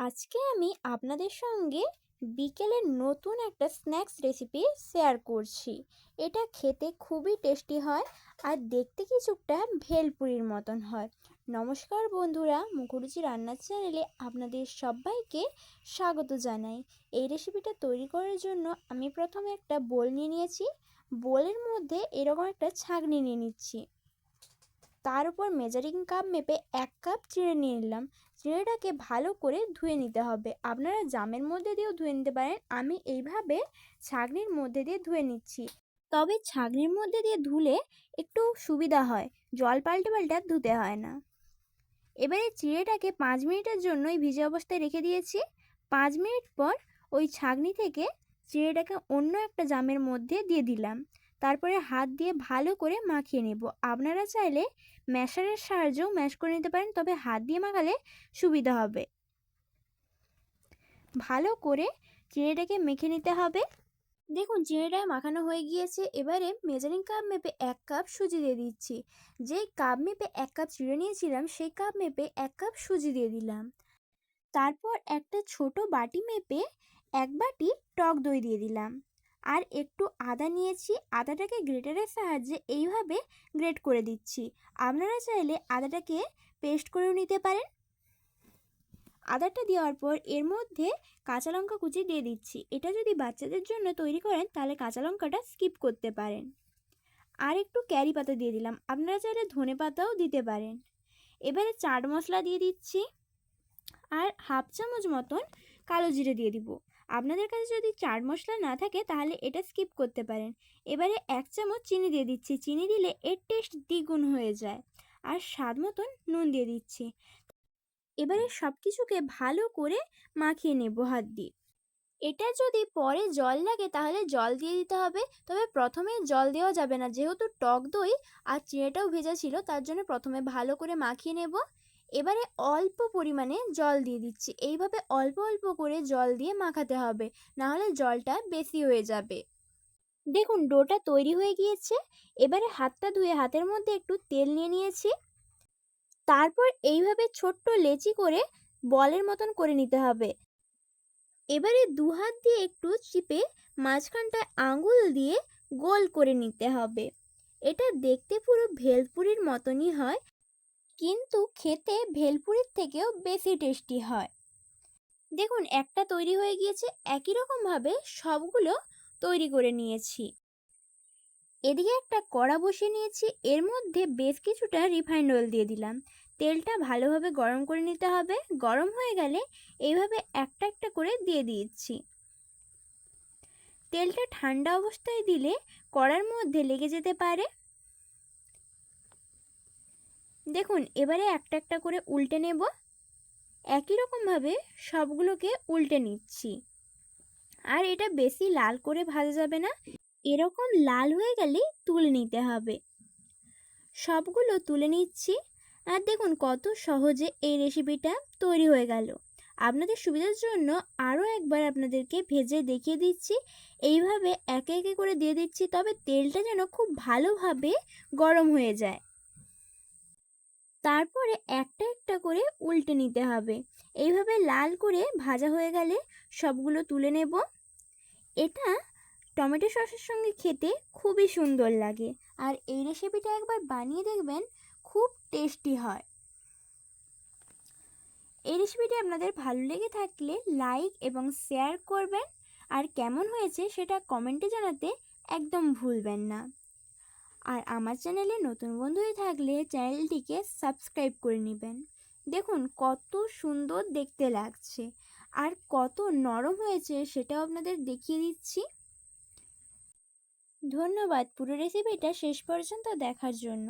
আজকে আমি আপনাদের সঙ্গে বিকেলের নতুন একটা স্ন্যাক্স রেসিপি শেয়ার করছি। এটা খেতে খুবই টেস্টি হয় আর দেখতে কিছুটা ভেলপুরির মতন হয়। নমস্কার বন্ধুরা, মুখরুচি রান্নার চ্যানেলে আপনাদের সবাইকে স্বাগত জানাই। এই রেসিপিটা তৈরি করার জন্য আমি প্রথমে একটা বোল নিয়ে নিয়েছি। বোলের মধ্যে এরকম একটা ছাঁকনি নিয়ে নিচ্ছি। তার উপর মেজারিং কাপ মেপে 1 কাপ চিড়ে নিয়ে নিলাম। চিড়েটাকে ভালো করে ধুয়ে নিতে হবে। আপনারা জামের মধ্যে দিয়েও ধুয়ে নিতে পারেন। আমি এইভাবে ছাঁকনির মধ্যে দিয়ে ধুয়ে নিচ্ছি। তবে ছাঁকনির মধ্যে দিয়ে ধুলে একটু সুবিধা হয়, জল পাল্টে পাল্টে ধুতে হয় না। এবারে চিড়েটাকে 5 মিনিটের জন্যই ভিজে অবস্থায় রেখে দিয়েছি। 5 মিনিট পর ওই ছাঁকনি থেকে চিড়েটাকে অন্য একটা জামের মধ্যে দিয়ে দিলাম। তারপরে হাত দিয়ে ভালো করে মাখিয়ে নেব। আপনারা চাইলে ম্যাশারের সাহায্যেও ম্যাশ করে নিতে পারেন, তবে হাত দিয়ে মাখালে সুবিধা হবে। ভালো করে চিড়েটাকে মেখে নিতে হবে। দেখুন চিড়েটা মাখানো হয়ে গিয়েছে। এবারে মেজারিং কাপ মেপে 1 কাপ সুজি দিয়ে দিচ্ছি। যেই কাপ মেপে 1 কাপ চিড়ে নিয়েছিলাম সেই কাপ মেপে 1 কাপ সুজি দিয়ে দিলাম। তারপর একটা ছোট বাটি মেপে 1 বাটি টক দই দিয়ে দিলাম। আর একটু আদা নিয়েছি, আদাটাকে গ্রেটারের সাহায্যে এইভাবে গ্রেট করে দিচ্ছি। আপনারা চাইলে আদাটাকে পেস্ট করেও নিতে পারেন। আদাটা দেওয়ার পর এর মধ্যে কাঁচা লঙ্কা কুচি দিয়ে দিচ্ছি। এটা যদি বাচ্চাদের জন্য তৈরি করেন তাহলে কাঁচা লঙ্কাটা স্কিপ করতে পারেন। আর একটু ক্যারি পাতা দিয়ে দিলাম, আপনারা চাইলে ধনে পাতাও দিতে পারেন। এবারে চাট মশলা দিয়ে দিচ্ছি আর হাফ চামচ মতন কালো জিরে দিয়ে দিব। আপনাদের কাছে যদি চাট মশলা না থাকে তাহলে এটা স্কিপ করতে পারেন। এবারে 1 চামচ চিনি দিয়ে দিচ্ছি। চিনি দিলে এর টেস্ট দ্বিগুণ হয়ে যায়। আর স্বাদ মতন নুন দিয়ে দিচ্ছি। এবারে সব কিছুকে ভালো করে মাখিয়ে নেব হাত দিয়ে। এটা যদি পরে জল লাগে তাহলে জল দিয়ে দিতে হবে, তবে প্রথমে জল দেওয়া যাবে না, যেহেতু টক দই আর চিড়েটাও ভেজা ছিল তার জন্য প্রথমে ভালো করে মাখিয়ে নেব। এবারে অল্প পরিমাণে জল দিয়ে দিচ্ছি। এইভাবে অল্প অল্প করে জল দিয়ে মাখাতে হবে, নাহলে জলটা বেশি হয়ে যাবে। দেখুন ডোটা তৈরি হয়ে গিয়েছে। এবারে হাতটা ধুয়ে হাতের মধ্যে একটু তেল নিয়ে নিয়েছি। তারপর এইভাবে ছোট্ট লেচি করে বলের মতন করে নিতে হবে। এবারে 2 হাত দিয়ে একটু চিপে মাঝখানটায় আঙুল দিয়ে গোল করে নিতে হবে। এটা দেখতে পুরো ভেলপুরির মতনই হয়, কিন্তু খেতে ভেলপুরির থেকেও বেশি টেস্টি হয়। দেখুন একটা তৈরি হয়ে গিয়েছে। একই রকমভাবে সবগুলো তৈরি করে নিয়েছি। এদিকে একটা কড়া বসিয়ে নিয়েছি, এর মধ্যে বেশ কিছুটা রিফাইন্ড অয়েল দিয়ে দিলাম। তেলটা ভালোভাবে গরম করে নিতে হবে। গরম হয়ে গেলে এইভাবে একটা একটা করে দিয়ে দিচ্ছি। তেলটা ঠান্ডা অবস্থায় দিলে কড়ার মধ্যে লেগে যেতে পারে। দেখুন এবারে একটা একটা করে উল্টে নেব। একই রকমভাবে সবগুলোকে উল্টে নিচ্ছি। আর এটা বেশি লাল করে ভাজা যাবে না, এরকম লাল হয়ে গেলেই তুলে নিতে হবে। সবগুলো তুলে নিচ্ছি। আর দেখুন কত সহজে এই রেসিপিটা তৈরি হয়ে গেল। আপনাদের সুবিধার জন্য আরও একবার আপনাদেরকে ভেজে দেখিয়ে দিচ্ছি। এইভাবে একে একে করে দিয়ে দিচ্ছি, তবে তেলটা যেন খুব ভালোভাবে গরম হয়ে যায়। তারপরে একটা একটা করে উল্টে নিতে হবে। এইভাবে লাল করে ভাজা হয়ে গেলে সবগুলো তুলে নেব। এটা টমেটো সসের সঙ্গে খেতে খুবই সুন্দর লাগে। আর এই রেসিপিটা একবার বানিয়ে দেখবেন, খুব টেস্টি হয়। এই রেসিপিটি আপনাদের ভালো লেগে থাকলে লাইক এবং শেয়ার করবেন। আর কেমন হয়েছে সেটা কমেন্টে জানাতে একদম ভুলবেন না। আর আমার চ্যানেলে নতুন বন্ধু হয়ে থাকলে চ্যানেলটিকে সাবস্ক্রাইব করে নেবেন। দেখুন কত সুন্দর দেখতে লাগছে আর কত নরম হয়েছে সেটাও আপনাদের দেখিয়ে দিচ্ছি। ধন্যবাদ পুরো রেসিপিটা শেষ পর্যন্ত দেখার জন্য।